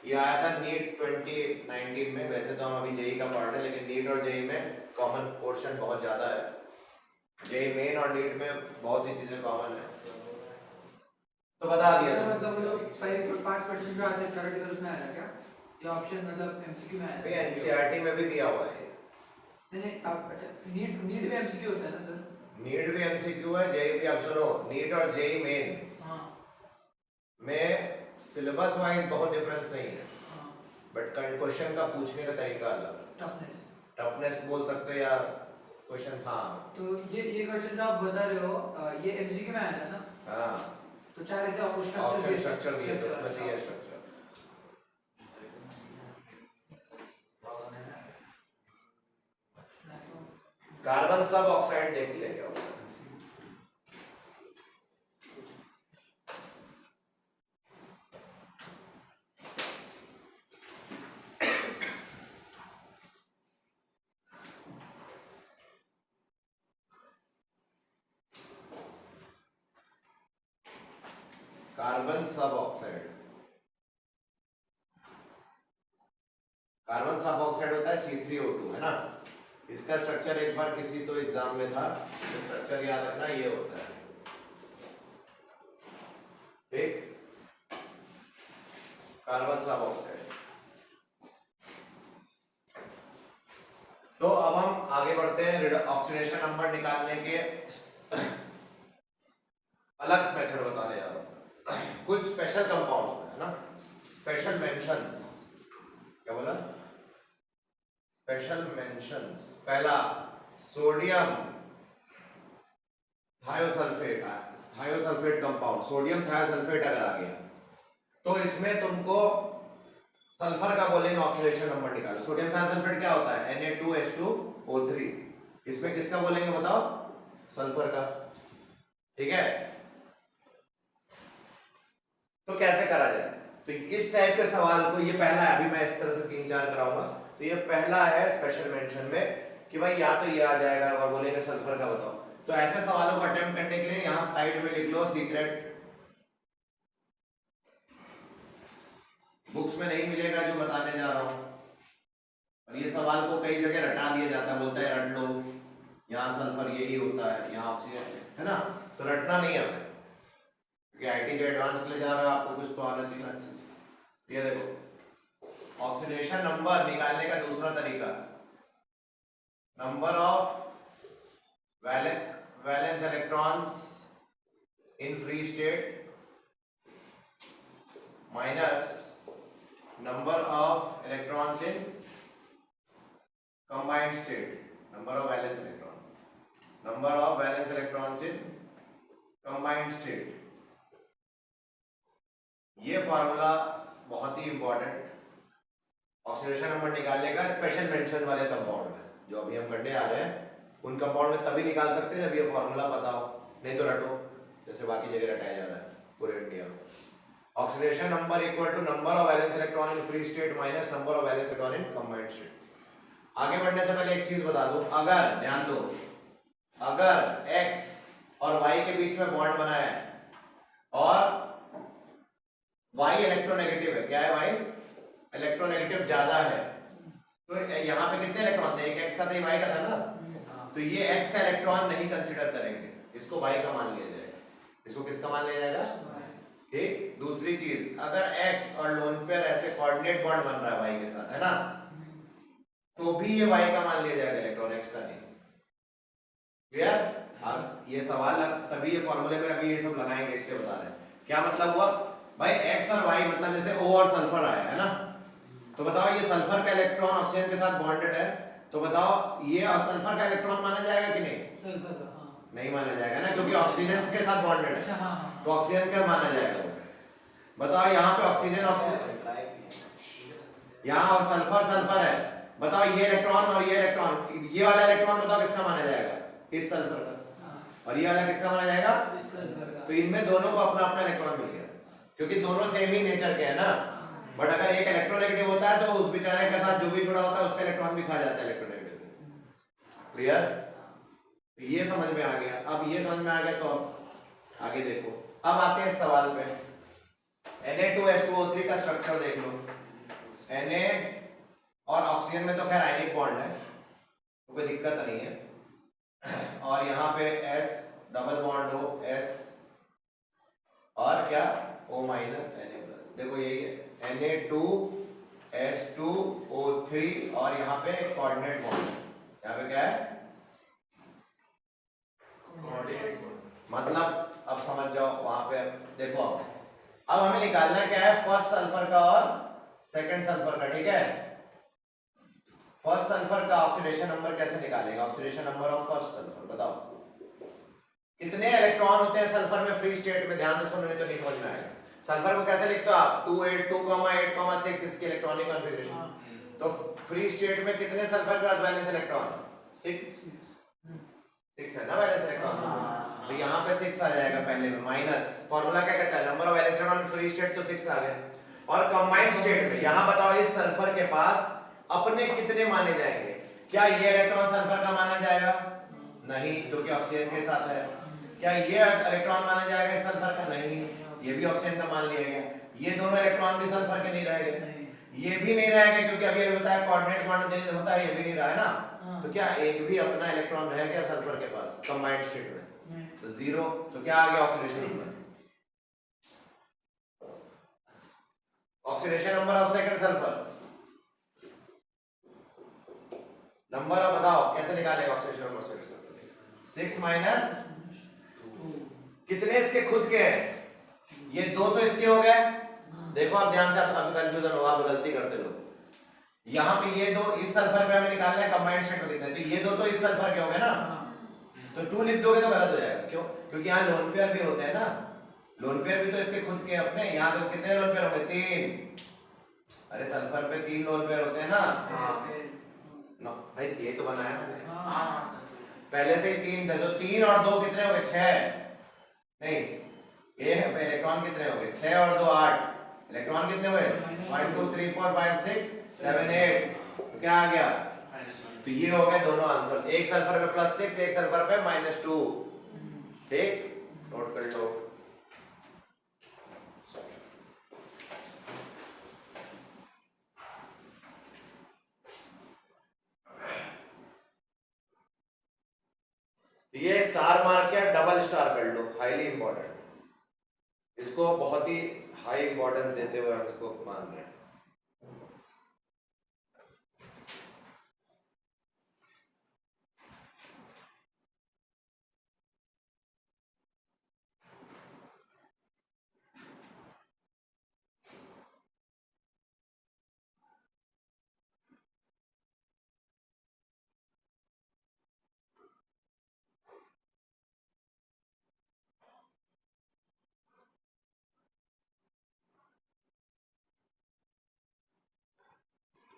ये आया था नीट 2019 में। वैसे तो हम अभी जेई का पढ़ रहे हैं, लेकिन नीट और जेई में कॉमन पोर्शन बहुत ज्यादा है। जेई मेन और नीट में बहुत सी चीजें कॉमन है, तो बता दिया। सर मतलब वो जो 5% जो आते हैं थ्योरेटिकल उसमें आया क्या? ये ऑप्शन मतलब एमसीक्यू में आया? भाई एनसीईआरटी में भी दिया हुआ है। नहीं आप अच्छा नीट में एमसीक्यू होता है ना सर? नीट भी एमसीक्यू है, जेई भी। अब सुनो, नीट और जेई मेन हाँ में सिलेबस वाइज बहुत डिफरेंस नहीं है, हाँ बट क्वेश्चन का पूछने का तरीका अलग है। टफनेस बोल सकते हो या क्वेश्चन। हाँ तो ये क्वेश्चन जो आप बता रहे हो ये एमसीक्यू में आया था ना? हाँ, तो 4 ऐसे ऑप्शन स्ट्रक्चर दिए थे, उसमें से ये स्ट्रक्चर। कार्बन सब ऑक्साइड देख लिया क्या होता है? कार्बन सब ऑक्साइड, कार्बन सब ऑक्साइड होता है C3O2, है ना। इसका स्ट्रक्चर एक बार किसी तो एग्जाम में था, तो स्ट्रक्चर याद रखना, ये होता है, ठीक। कार्बन सब ऑक्साइड। तो अब हम आगे बढ़ते हैं ऑक्सीडेशन नंबर निकालने के अलग मेथड बताने जा रहा हूं। कुछ स्पेशल कंपाउंड्स में, है ना, स्पेशल मेंशंस। क्या बोला? Special mentions. पहला sodium thiosulphate, thiosulphate compound, sodium thiosulphate अगर आ गया तो इसमें तुमको सल्फर का बोलेंगे ऑक्सीडेशन नंबर निकालो। सोडियम थायोसल्फेट क्या होता है? Na2H2O3। इसमें किसका बोलेंगे बताओ? सल्फर का, ठीक है। तो कैसे करा जाए? तो इस टाइप के सवाल को, ये पहला है, अभी मैं इस तरह से 3-4 कराऊंगा। तो ये पहला है स्पेशल मेंशन में कि भाई या तो ये आ जाएगा और बोलेंगे सल्फर का बताओ। तो ऐसे सवालों को अटेम्प्ट करने के लिए यहां साइड में लिख लो सीक्रेट। बुक्स में नहीं मिलेगा जो बताने जा रहा हूं। और ये सवाल को कई जगह रटा दिया जाता है, बोलता है रट लो, यहाँ सल्फर यही होता है, यहाँ ऑक्सीजन, है ना। तो रटना नहीं है, क्योंकि आईटी के एडवांस के लिए जा रहा है, आपको कुछ तो आना चाहिए। ये देखो, ऑक्सीडेशन नंबर निकालने का दूसरा तरीका, number of valence electrons in free state minus number of electrons in combined state, number of valence electron, number of valence electrons in combined state. ये फॉर्मूला बहुत ही इंपॉर्टेंट ऑक्सीडेशन नंबर निकालने का स्पेशल मेंशन वाले कंपाउंड में, जो अभी हम करने आ रहे हैं। उन कंपाउंड में तभी निकाल सकते हैं जब ये फॉर्मूला पता हो, नहीं तो रटो जैसे बाकी जगह रटाया जा रहा है पूरे इंडिया में। Oxidation number equal to number of valence electron in free state minus number of valence electron in combined state. आगे बढ़ने से पहले एक चीज बता दूं, अगर ध्यान दो, अगर x और y के बीच में बॉन्ड बना है और y इलेक्ट्रोनेगेटिव है, क्या है y इलेक्ट्रोनेगेटिव ज्यादा है, तो यहाँ पे कितने इलेक्ट्रॉन थे? एक x का था, y का था ना, तो ये x का इलेक्ट्रॉन नहीं कंसीडर करेंगे, इसको y का मान लिया जाएगा। इसको किसका मान लिया जाएगा? ठीक। दूसरी चीज, अगर x और लोन पेयर ऐसे कोऑर्डिनेट बॉन्ड बन रहा है y के साथ, है ना, तो भी ये y का मान लिया जाएगा, इलेक्ट्रॉन x का नहीं। क्लियर? अब ये सवाल तभी ये फॉर्मूले में अभी ये सब लगाएंगे, इसलिए बता रहे हैं। क्या मतलब हुआ भाई? x और y मतलब जैसे O और सल्फर आया है ना, तो बताओ ये सल्फर का इलेक्ट्रॉन ऑक्सीजन के साथ बॉन्डेड है, तो बताओ ये सल्फर का इलेक्ट्रॉन माना जाएगा कि नहीं? सल्फर का, हाँ। नहीं माना जाएगा ना, क्योंकि ऑक्सीजन के साथ बॉन्डेड है। अच्छा, हाँ, हाँ। तो ऑक्सीजन क्या माना जाएगा? बताओ यहाँ पे ऑक्सीजन यहाँ और सल्फर है, बताओ ये इलेक्ट्रॉन और ये इलेक्ट्रॉन, ये वाला इलेक्ट्रॉन बताओ किसका माना जाएगा? इस सल्फर का। और ये वाला किसका माना जाएगा? इस सल्फर का। तो इनमें दोनों को अपना अपना इलेक्ट्रॉन मिल गया, क्योंकि दोनों सेम ही नेचर के है ना। बट अगर एक इलेक्ट्रोनेगेटिव होता है तो उस बेचारे के साथ जो भी जुड़ा होता है उसका इलेक्ट्रॉन भी खा जाता है इलेक्ट्रोनेगेटिव। क्लियर? ये समझ में आ गया। अब ये समझ में आ गया तो अब आगे देखो। अब आते हैं इस सवाल पे। Na2H2O3 का स्ट्रक्चर देख लो। Na और ऑक्सीजन में तो खैर आयनिक बॉन्ड है, तो कोई दिक्कत नहीं है। और यहाँ पे S डबल बॉन्ड हो S और क्या O माइनस Na प्लस। देखो यही है Na2H2O3 और यहाँ पे कोऑर्डिनेट बॉन्ड। यहाँ पे क्या है? मतलब अब समझ जाओ वहां पे। देखो अब हमें निकालना क्या है, फर्स्ट सल्फर का और सेकंड सल्फर का। ठीक है, फर्स्ट सल्फर का ऑक्सीडेशन नंबर कैसे निकालेगा? Oxidation number of first sulphur बताओ। कितने इलेक्ट्रॉन होते हैं सल्फर में फ्री स्टेट में? ध्यान से सुनो नहीं तो नहीं समझ में आएगा। सल्फर को कैसे लिखते हो आप? 282,8,6 इसकी इलेक्ट्रॉनिक कॉन्फ़िगरेशन। तो फ्री स्टेट में कितने सल्फर के पास वैलेंस इलेक्ट्रॉन? 6 है ना वैलेंस इलेक्ट्रॉन। तो यहाँ पे 6 आ जाएगा पहले में, माइनस फॉर्मूला क्या कहता है? Number of valence electron free state, तो 6 आ गए। और कंबाइंड स्टेट में यहाँ बताओ इस सल्फर के पास अपने कितने माने जाएंगे? क्या ये इलेक्ट्रॉन सल्फर का माना जाएगा? नहीं, क्योंकि ऑक्सीजन के साथ है। क्या ये इलेक्ट्रॉन माना जाएगा इस सल्फर का? नहीं, ये भी ऑक्सीजन का मान लिया गया। ये दोनों इलेक्ट्रॉन भी सल्फर के नहीं रहेंगे, ये भी नहीं रहेंगे, क्योंकि अभी अभी बताया कोऑर्डिनेट बॉन्ड होता है, ये भी नहीं रहा है ना। तो क्या एक भी अपना इलेक्ट्रॉन रह गया सल्फर के पास कंबाइंड स्टेट में? तो 0। तो क्या आ गया oxidation number? Oxidation number of second sulphur number अब बताओ कैसे निकालेगा oxidation number second sulphur? 6 minus कितने इसके खुद के हैं? ये 2 तो इसके हो गए। देखो आप ध्यान से, आप कंफ्यूजन हो, आप गलती करते लोग। यहाँ पे ये 2 इस सल्फर पे हमें निकालना है, कंबाइंड स्टेट में लिखना है, तो ये 2 तो इस सल्फर के हो गए ना। तो 2 लिख दोगे तो गलत हो जाएगा। क्यों? क्योंकि यहाँ लोन पेयर भी होते हैं ना, लोन पेयर भी तो इसके खुद के अपने। यहाँ तो कितने लोन पेयर होंगे? 3। अरे सल्फर पे 3 लोन पेयर होते हैं ना। नो भाई ये तो बनाया मैंने, पहले से ही 3 थे, तो 3 और 2 कितने हो गए? 6। नहीं, ये है इलेक्ट्रॉन कितने हो गए? 6 और 2 8। इलेक्ट्रॉन कितने हुए? 1 2 3 4 5 6 7 8। तो क्या आ गया? तो ये हो गए दोनों आंसर। एक सल्फर पे +6, एक सल्फर पे -2। ठीक, नोट कर लो। ये स्टार मार्क के डबल स्टार कर लो, हाईली इंपॉर्टेंट। इसको बहुत ही हाई इंपॉर्टेंस देते हुए हम इसको मान रहे हैं।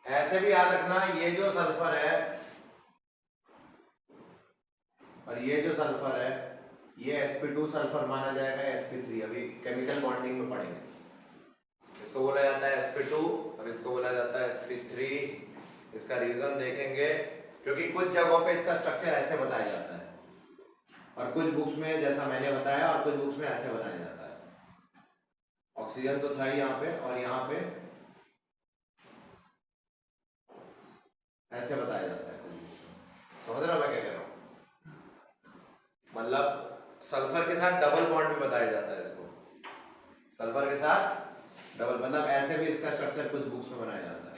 ऐसे भी याद रखना, ये जो सल्फर है और ये जो सल्फर है, ये sp2 सल्फर माना जाएगा, sp3 अभी केमिकल बॉन्डिंग में पढ़ेंगे। इसको बोला जाता है sp2 और इसको बोला जाता है sp3। इसका रीजन देखेंगे क्योंकि कुछ जगहों पे इसका स्ट्रक्चर ऐसे बताया जाता है और कुछ बुक्स में जैसा मैंने बताया और कुछ बुक्स में ऐसे बताया जाता है। ऑक्सीजन तो था ही यहाँ पे और यहाँ पे ऐसे बताया जाता है कुछ बुक्स में। समझ रहे हो मैं क्या कह रहा हूँ? मतलब सल्फर के साथ डबल बॉन्ड भी बताया जाता है इसको। सल्फर के साथ डबल, मतलब ऐसे भी इसका स्ट्रक्चर कुछ बुक्स में बनाया जाता है।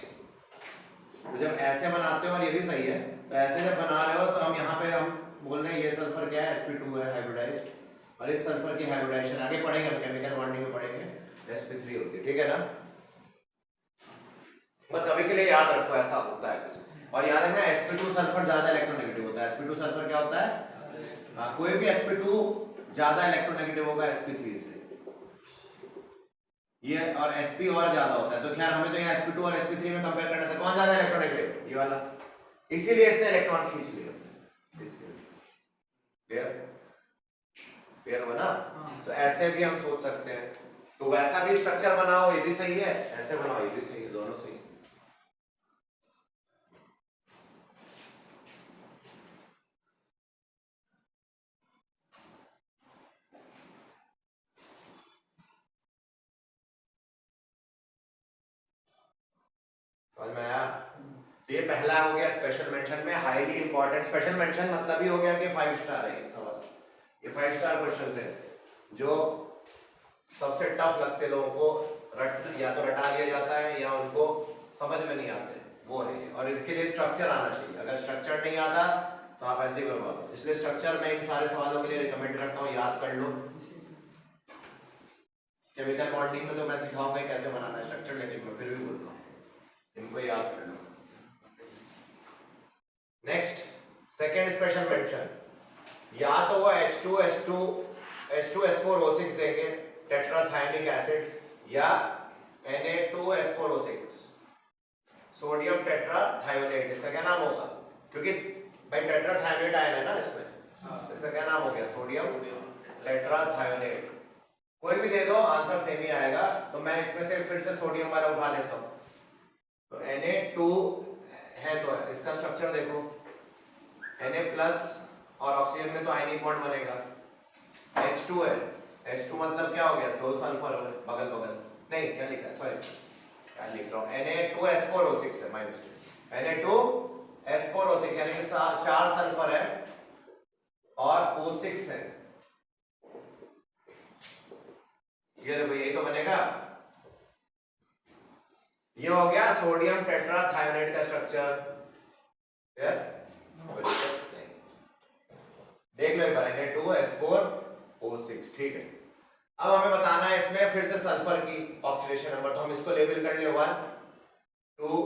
तो जब ऐसे बनाते हो, और ये भी सही है, तो ऐसे जब बना रहे हो तो हम यहाँ पे हम बोल रहे हैं ये सल्फर क्या है? sp2 है हाइब्रिडाइज्ड, और इस सल्फर की हाइब्रिडाइजेशन आगे पढ़ेंगे हम, केमिकल बॉन्डिंग में पढ़ेंगे, sp3 होती है। ठीक है ना? बस अभी के लिए याद रखो ऐसा होता है कुछ। और याद रखना sp2 सल्फर ज्यादा इलेक्ट्रोनेगेटिव होता है। sp2 सल्फर क्या होता है? हाँ, कोई भी sp2 ज्यादा इलेक्ट्रोनेगेटिव होगा sp3 से, ये और sp और ज्यादा होता है। तो खैर हमें तो यहाँ sp2 और sp3 में कंपेयर करना था, कौन ज्यादा इलेक्ट्रोनेगेटिव? ये वाला, इसीलिए इसने इलेक्ट्रॉन खींच लिया। क्लियर? क्लियर हुआ ना? तो ऐसे भी हम सोच सकते हैं। तो वैसा भी स्ट्रक्चर बनाओ, ये भी सही है, ऐसे बनाओ ये भी सही है, दोनों सही है। समझ में आया? ये पहला हो गया स्पेशल मेंशन में हाईली इंपॉर्टेंट। स्पेशल मेंशन मतलब ही हो गया कि 5 स्टार है ये सवाल, ये 5 स्टार क्वेश्चन है जो सबसे टफ लगते लोगों को या तो रटा दिया जाता है या उनको समझ में नहीं आते, वो है ये। और इसके लिए स्ट्रक्चर आना चाहिए, अगर स्ट्रक्चर नहीं आता तो आप ऐसे ही करवा दो। इसलिए स्ट्रक्चर में इन सारे सवालों के लिए रिकमेंड करता हूँ, याद कर लो। केमिकल बॉन्डिंग में तो मैं सिखाऊंगा कैसे बनाना है स्ट्रक्चर, लेकिन मैं फिर भी बोल रहा हूँ इनको याद कर लो। नेक्स्ट सेकेंड स्पेशल मेंशन, या तो वो H2S4O6 देंगे टेट्राथायोनिक एसिड या Na2S4O6 सोडियम टेट्राथायोनेट, इसका क्या नाम होगा? क्योंकि भाई टेट्राथायोनेट आयन है ना इसमें, इसका क्या नाम हो गया? Sodium tetrathionate. कोई भी दे दो आंसर सेम ही आएगा, तो मैं इसमें से फिर से सोडियम वाला उठा लेता हूं। तो Na2 है तो इसका स्ट्रक्चर देखो, Na+ और ऑक्सीजन में तो आयनिक बॉन्ड बनेगा। H2 है, H2 मतलब क्या हो गया? 2 सल्फर हो गए बगल बगल, नहीं क्या लिखा है, सॉरी क्या लिख रहा हूं, Na2S4O6 है, माइनस 2 Na2S4O6 यानी कि 4 सल्फर है और O6 है। ये देखो यही तो बनेगा, ये हो गया सोडियम टेट्राथायोनेट का स्ट्रक्चर। यार देख लो एक बार, Na2S4O6, ठीक है। अब हमें बताना है इसमें फिर से सल्फर की ऑक्सीडेशन नंबर, तो हम इसको लेबल कर ले 1 2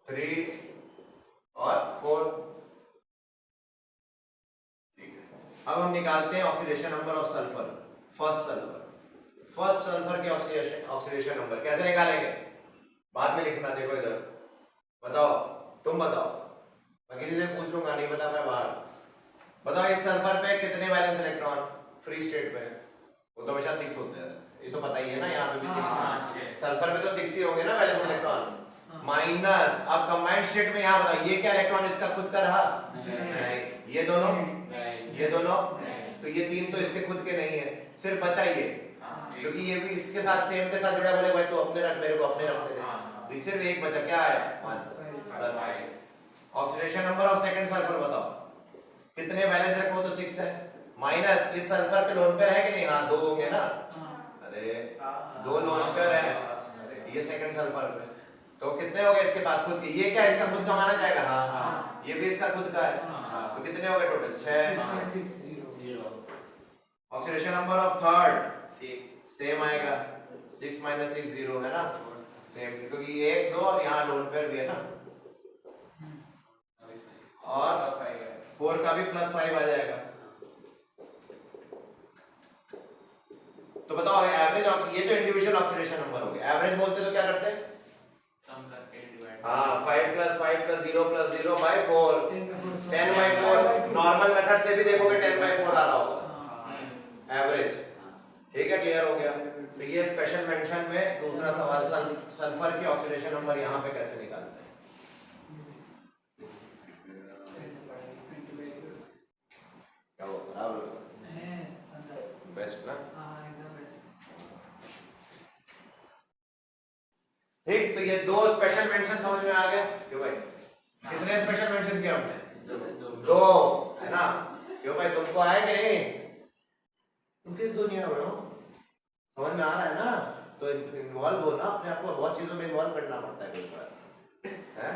3 और 4, ठीक है। अब हम निकालते हैं oxidation number of sulphur. First sulphur की ऑक्सीडेशन नंबर कैसे निकालेंगे? बाद में लिखना, देखो इधर बताओ, तुम बताओ, मैं किसी से पूछ लूंगा, नहीं बता मैं बाहर। बताओ इस सल्फर पे कितने वैलेंस इलेक्ट्रॉन फ्री स्टेट पे? वो तो हमेशा 6 होते हैं, ये तो पता ही है ना, यहाँ पे भी 6 सल्फर पे तो 6 ही होंगे ना वैलेंस इलेक्ट्रॉन। माइनस, अब कंबाइंड स्टेट में यहाँ बताओ ये क्या इलेक्ट्रॉन इसका खुद का रहा? नहीं। ये दोनों, ये दोनों, तो ये 3 तो इसके खुद के नहीं है, सिर्फ बचा ये, क्योंकि ये भी इसके साथ सेम के साथ जुड़ा, बोले भाई तो अपने रख, मेरे को अपने रखते थे, तो सिर्फ एक बचा, क्या आया? 1 + oxidation number of second sulphur बताओ कितने वैलेंस इलेक्ट्रॉन? तो 6 है, माइनस इस सल्फर पे लोन पेयर है कि नहीं? हाँ 2 होंगे ना, अरे 2 लोन पेयर है ये सेकंड सल्फर पे, तो कितने हो गए इसके पास खुद के? ये क्या इसका खुद का माना जाएगा? हाँ, ये भी इसका खुद का है, तो कितने हो गए total? 6। Oxidation number of third same आएगा, 6 - 6 0 है ना, सेम, क्योंकि 1 2 और यहाँ लोन पेयर भी है ना, और 4 का भी +5 आ जाएगा। तो बताओ एवरेज, ये तो इंडिविजुअल ऑक्सीडेशन नंबर हो गया, एवरेज बोलते तो क्या करते हैं? कम करके डिवाइड, हाँ 5 + 5 + 0 + 0 / 4, 10/4। नॉर्मल मेथड से भी देखोगे 10/4 आ रहा होगा एवरेज, ठीक है, क्लियर हो गया। तो ये स्पेशल मेंशन में दूसरा सवाल, सल्फर की ऑक्सीडेशन नंबर यहाँ पे कैसे निकालते हैं? क्या वो खराब है? बेस्ट ना, ठीक। तो ये 2 स्पेशल मेंशन समझ में आ गए क्यों भाई? कितने स्पेशल मेंशन किए हमने? 2 है ना, क्यों भाई? तुमको आए कि नहीं? तुम किस दुनिया में हो? समझ में आ रहा है ना? तो इन्वॉल्व हो ना, अपने आप को बहुत चीजों में इन्वॉल्व करना पड़ता है कई बार, हैं?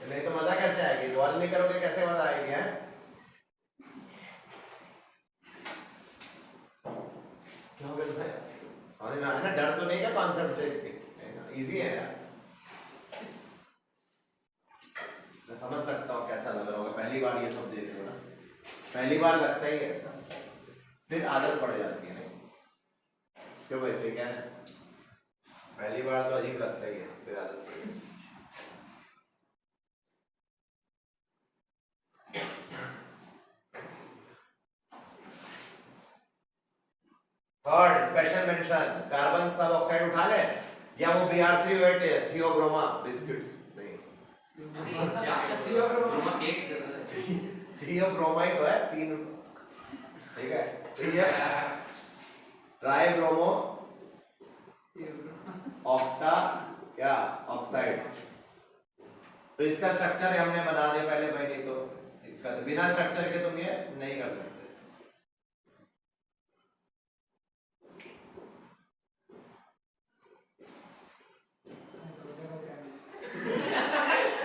नहीं तो मजा कैसे आएगी? इन्वॉल्व नहीं करोगे कैसे मजा आएगी? हैं? क्या हो गया तुम्हें? समझ में आया ना? डर तो नहीं का कॉन्सेप्ट से, इजी है यार, मैं समझ सकता हूँ कैसा लग रहा होगा, पहली बार ये सब देख रहे हो ना, पहली बार लगता ही ऐसा, फिर आदत पड़ जाती है। नहीं क्यों भाई, सही क्या है? पहली बार तो अजीब लगता ही है, फिर आदत पड़ जाती है। थर्ड स्पेशल मेंशन, कार्बन सब ऑक्साइड उठा ले, या वो Br3 थियोब्रोमा बिस्किट्स, नहीं थियोब्रोमा ही तो है, 3, ठीक है, तो ये ट्राइब्रोमो ऑक्टा क्या ऑक्साइड। तो इसका स्ट्रक्चर हमने बना दिया पहले भाई, नहीं तो दिक्कत, बिना स्ट्रक्चर के तुम ये नहीं कर सकते।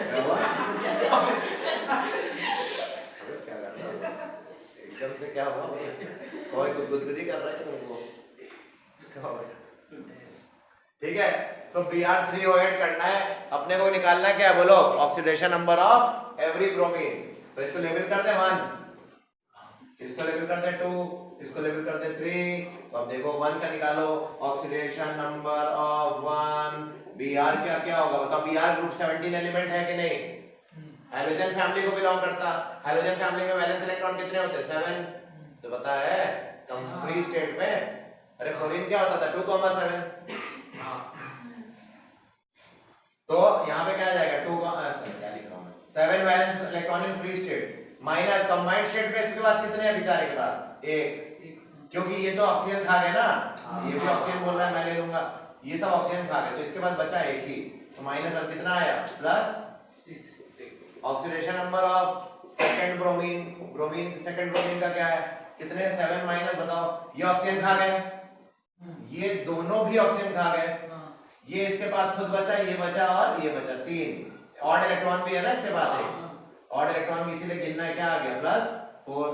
क्या हुआ? क्या कर रहा हो? एकदम से क्या हुआ? कोई गुदगुदी कर रहा है तुमको? क्या हो गया? ठीक है, सो Br3O8 करना है अपने को, निकालना क्या है बोलो? Oxidation number of every bromine. तो इसको लेबल कर दे 1, इसको लेबल कर दे 2, इसको लेबल कर दे 3। तो अब देखो 1 का निकालो, ऑक्सीडेशन नंबर ऑफ 1। Br क्या क्या होगा बताओ? Br ग्रुप 17 एलिमेंट है कि नहीं? हाइड्रोजन फैमिली को बिलोंग करता। हाइड्रोजन फैमिली में वैलेंस इलेक्ट्रॉन कितने होते हैं? 7। तो पता है कम फ्री स्टेट में। अरे फ्लोरीन क्या होता था? 2,7। तो यहाँ पे क्या आ जाएगा? 2 क्या लिख रहा हूँ मैं? 7 valence electron in free state minus combined state में इसके पास कितने हैं बेचारे के पास? 1, क्योंकि ये तो ऑक्सीजन खा गए ना, ये भी ऑक्सीजन बोल रहा है, मैं ले लूंगा, ये सब ऑक्सीजन खा गए, तो इसके पास बचा 1 ही। तो माइनस अब कितना आया? Plus oxidation number of second bromine. Bromine second bromine का क्या है? कितने? 7 माइनस बताओ, ये ऑक्सीजन खा गए, ये दोनों भी ऑक्सीजन खा गए, ये इसके पास खुद बचा, ये बचा और ये बचा, 3 ऑड इलेक्ट्रॉन भी है ना इसके पास, एक ऑड इलेक्ट्रॉन भी इसीलिए गिनना है, क्या आ गया? +4।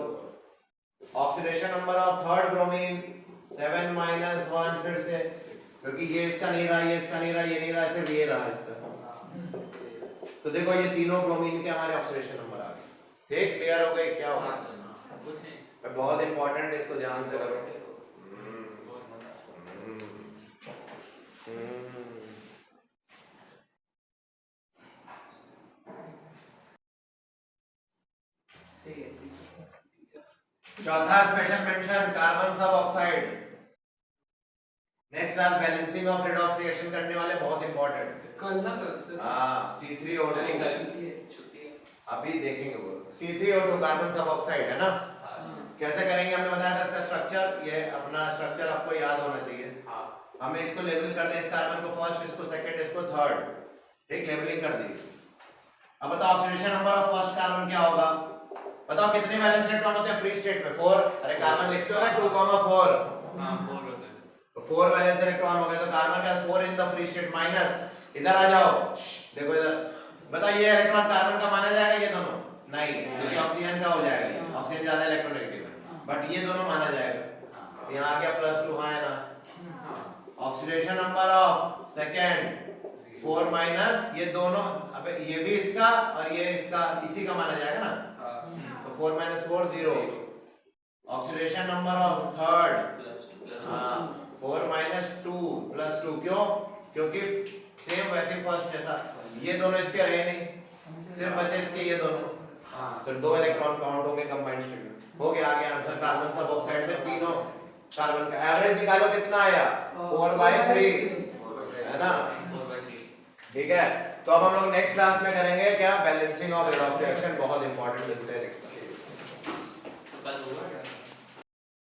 Oxidation number of third bromine 7 minus 1 फिर से, क्योंकि ये इसका नहीं रहा, ये इसका नहीं रहा, ये नहीं रहा, सिर्फ ये रहा इसका। तो देखो ये तीनों ब्रोमीन के हमारे ऑक्सीडेशन नंबर आ गए। ठीक, क्लियर हो गए? क्या होगा? बहुत इंपॉर्टेंट, इसको ध्यान से करो। चौथा स्पेशल मेंशन कार्बन सब oxide. Next class balancing of redox reaction करने वाले, बहुत इंपॉर्टेंट। कल ना कल हाँ, C3O2 छुट्टी है। अभी देखेंगे वो। C3O2 कार्बन सब ऑक्साइड है ना, कैसे करेंगे हमने बताया था इसका स्ट्रक्चर। ये अपना स्ट्रक्चर आपको याद होना चाहिए। हमें इसको लेबल कर दे, इस कार्बन को फर्स्ट, इसको सेकंड, इसको थर्ड। ठीक, लेबलिंग कर दी। अब बताओ oxidation number of first carbon क्या होगा? बताओ कितने वैलेंस इलेक्ट्रॉन होते हैं फ्री स्टेट में? 4। अरे कार्बन लिखते हो ना 2,4। हां 4 होते हैं। तो 4 वैलेंस इलेक्ट्रॉन हो गए, तो कार्बन का 4 in the free state minus, इधर आ जाओ, देखो इधर, बताओ ये इलेक्ट्रॉन कार्बन का माना जाएगा ये दोनों? नहीं, क्योंकि ऑक्सीजन का हो जाएगा, ऑक्सीजन ज्यादा इलेक्ट्रोनेगेटिव है, बट ये दोनों माना जाएगा। यहाँ आ गया +2, हाँ है ना। Oxidation number of second 4 minus, ये दोनों, अबे ये भी इसका और ये इसका, इसी का माना जाएगा ना। तो 4 minus 4 0। Oxidation number of third हाँ 4 माइनस 2 प्लस 2, क्यों? क्योंकि सेम वैसे फर्स्ट जैसा, ये दोनों इसके रहे नहीं, सिर्फ बचे इसके ये दोनों, फिर 2 इलेक्ट्रॉन काउंट होंगे कंबाइंड स्टेट में। हो गया, आ गया आंसर। कार्बन सब ऑक्साइड में तीनों कार्बन का एवरेज निकालो, कितना आया? 4/3 है ना। ठीक है, तो अब हम लोग नेक्स्ट क्लास में करेंगे क्या? बैलेंसिंग ऑफ रेडॉक्स रिएक्शन, बहुत इंपॉर्टेंट मिलते हैं।